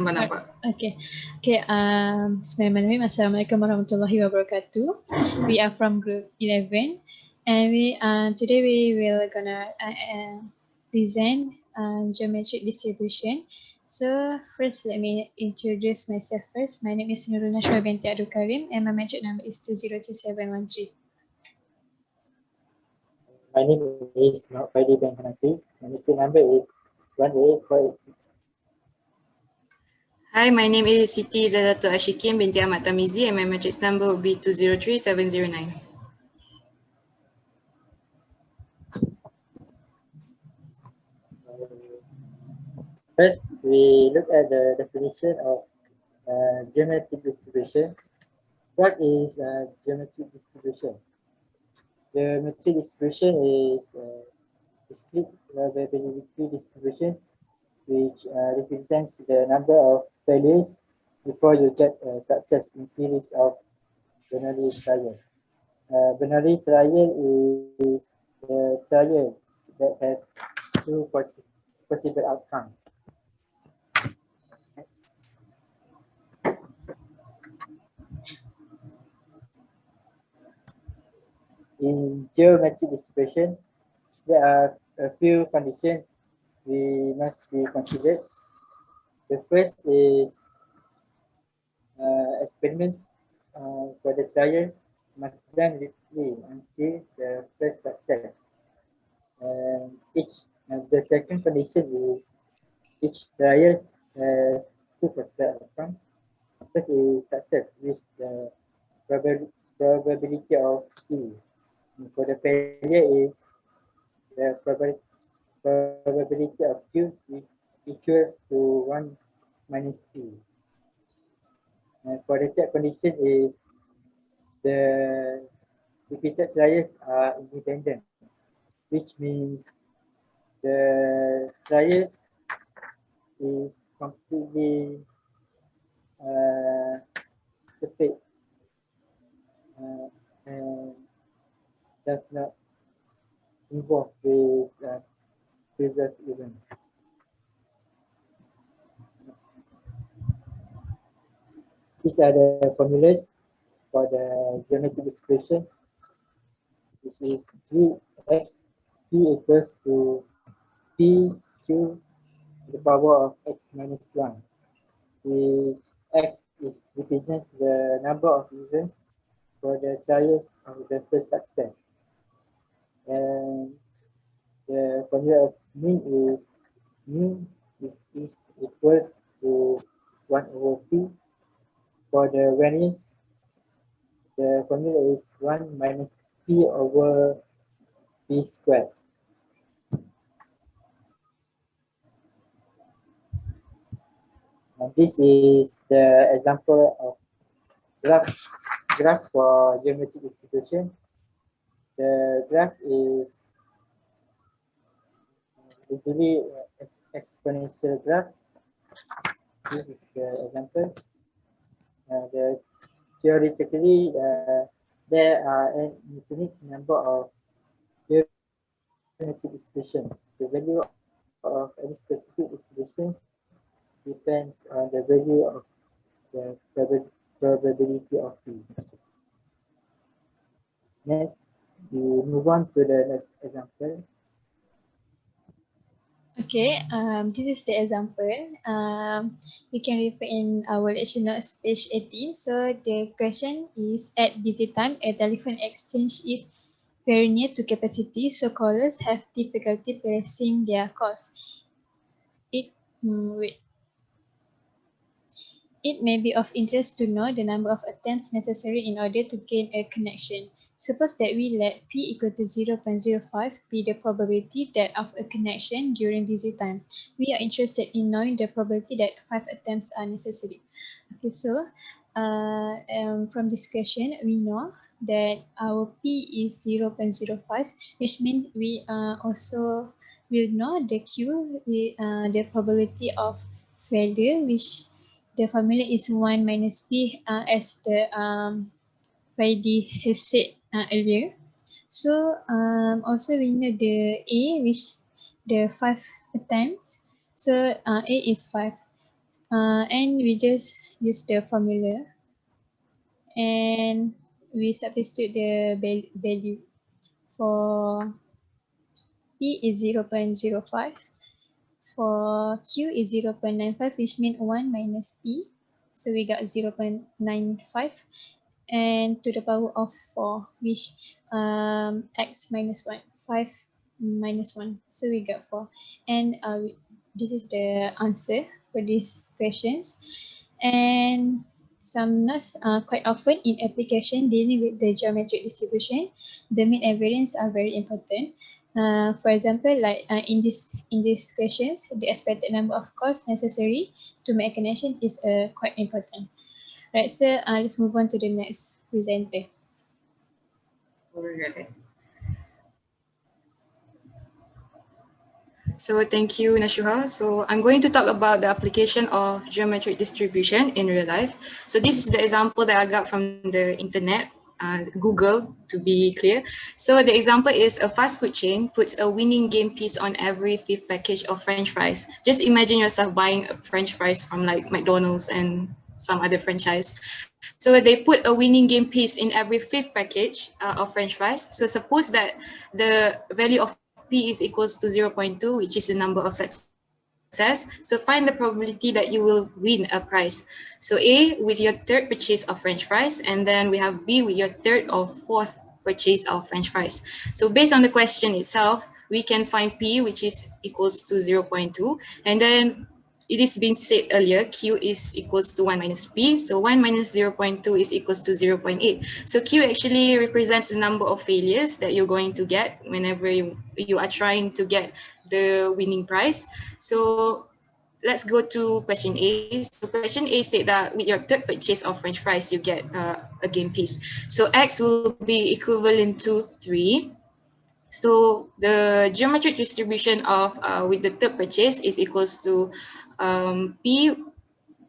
nampak. Okay. Bismillahirrahmanirrahim. Assalamualaikum warahmatullahi wabarakatuh. We are from group 11 and today we will gonna present geometric distribution. So first let me introduce myself first. My name is Nurul Nashwa binti Abdul Karim and my metric number is 202713. My name is Not Friday Ben Hanafi. My metric number is 18486. Hi, my name is Siti Zadatul Ashikin binti Ahmad Tamizi and my matrix number will be 203709. First, we look at the definition of geometric distribution. What is geometric distribution? Geometric distribution is discrete probability distributions which represents the number of failures before you get a success in series of binary trial. Binary trial is the trial that has two possible outcomes. In geometric distribution, there are a few conditions we must be considered. The first is experiments for the trial must run repeatedly until the first success. The second condition is each trial has two possible outcomes. First is success with the probability of P. And for the failure is the probability of Q equals to 1 minus P. And for the third condition is the repeated trials are independent, which means the trials is completely separate and does not involve with previous events. These are the formulas for the geometric distribution, which is Gx P equals to P Q to the power of x minus 1. If x represents the number of events for the trials of the first success. And the formula of mean is mean is equals to 1 over P. For the variance, the formula is 1 minus P over P squared. And this is the example of graph for geometric distribution. The graph is usually exponential graph. This is the example. Theoretically, there are an infinite number of geometric distributions. The value of any specific distributions depends on the value of the probability of P. Next, we move on to the next example. Okay, this is the example. You can refer in our lecture notes page 18. So the question is, at busy time, a telephone exchange is very near to capacity, so callers have difficulty placing their calls. It may be of interest to know the number of attempts necessary in order to gain a connection. Suppose that we let P equal to 0.05 be the probability that of a connection during busy time. We are interested in knowing the probability that 5 attempts are necessary. Okay, so from this question, we know that our P is 0.05, which means we also will know the Q, the probability of failure, which the formula is 1 minus P as the Friday has said earlier. So also we know the A, which the 5 attempts. So A is 5. And we just use the formula and we substitute the value. For P is 0.05, for Q is 0.95, which means 1 minus P, so we got 0.95, and to the power of 4, which x minus 1, 5 minus 1, so we got 4. And this is the answer for these questions. And some notes, quite often in application dealing with the geometric distribution, the mean and variance are very important. For example, like in these questions, the expected number of costs necessary to make a connection is quite important. Right, so let's move on to the next presenter. Alright. So thank you, Nashuha. So I'm going to talk about the application of geometric distribution in real life. So this is the example that I got from the internet, Google to be clear. So the example is a fast food chain puts a winning game piece on every 5th package of French fries. Just imagine yourself buying French fries from like McDonald's and some other franchise. So they put a winning game piece in every 5th package of French fries. So suppose that the value of P is equals to 0.2, which is the number of success. So find the probability that you will win a prize. So A with your 3rd purchase of French fries, and then we have B with your 3rd or 4th purchase of French fries. So based on the question itself, we can find P, which is equals to 0.2, and then it is being said earlier, Q is equals to 1 minus P. So 1 minus 0.2 is equals to 0.8. So Q actually represents the number of failures that you're going to get whenever you are trying to get the winning prize. So let's go to question A. So question A said that with your 3rd purchase of French fries, you get a game piece. So X will be equivalent to 3. So the geometric distribution of with the 3rd purchase is equals to P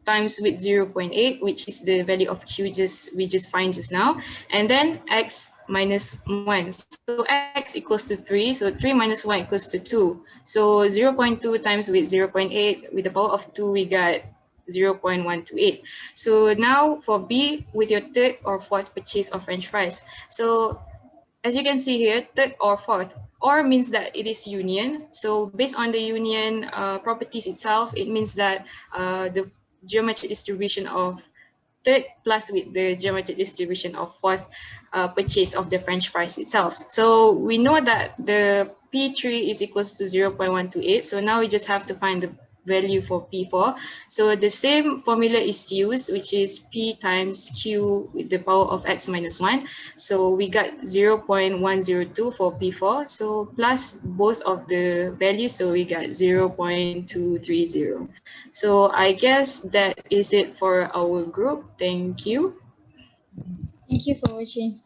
times with 0.8, which is the value of Q we just find just now, and then X minus 1. So X equals to 3, so 3 minus 1 equals to 2. So 0.2 times with 0.8, with the power of 2, we got 0.128. So now for B, with your 3rd or 4th purchase of French fries. So as you can see here, 3rd or 4th, or means that it is union. So based on the union properties itself, it means that the geometric distribution of 3rd plus with the geometric distribution of 4th purchase of the French fries itself. So we know that the P3 is equals to 0.128. So now we just have to find the value for P4. So the same formula is used, which is P times Q with the power of X minus 1. So we got 0.102 for P4. So plus both of the values, so we got 0.230. So I guess that is it for our group. Thank you. Thank you for watching.